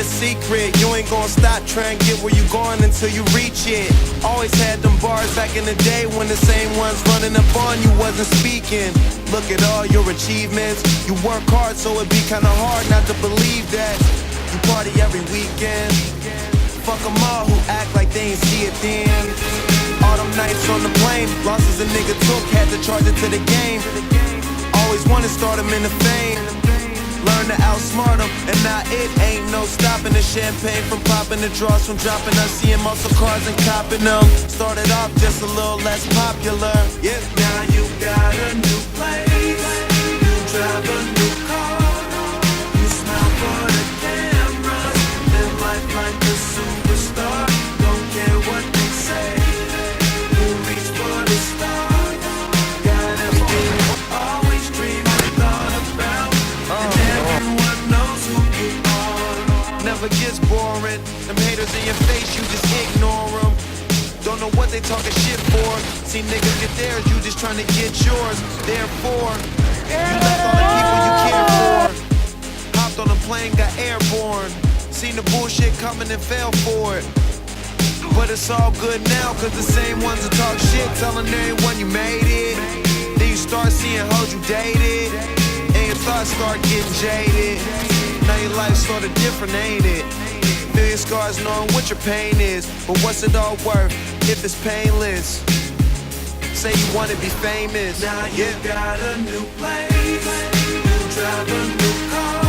a secret. You ain't gonna stop trying to get where you going until you reach it. Always had them bars back in the day when the same ones running up on you wasn't speaking. Look at all your achievements. You work hard, so it'd be kinda hard not to believe that. You party every weekend. Fuck them all who act like they ain't see it then. All them nights on the plane, losses a nigga took, had to charge it to the game. Always wanna start them in the fame. Learn to outsmart them, and now it ain't no stopping the champagne from popping, the draws from dropping us, seeing muscle cars and copping them. Started off just a little less popular. Yeah, now you got a new place, you drive a new car, you smile for the cameras, live life like a superstar. Don't care what they say, you reach for the stars. Got everything you always dreamed and thought about. Everyone knows who you are. Never gets boring. Them haters in your face, you just ignore them. Don't know what they talking shit for. See niggas get theirs, you just trying to get yours. Therefore, you left all the people you care for. Hopped on a plane, got airborne. Seen the bullshit coming and fell for it. But it's all good now, cause the same ones that talk shit, telling everyone you made it. Then you start seeing hoes you dated, and your thoughts start getting jaded. Now your life's sorta different, ain't it? Feel your scars knowing what your pain is, but what's it all worth if it's painless? Say you wanna be famous. Now you got a new place, you drive a new car,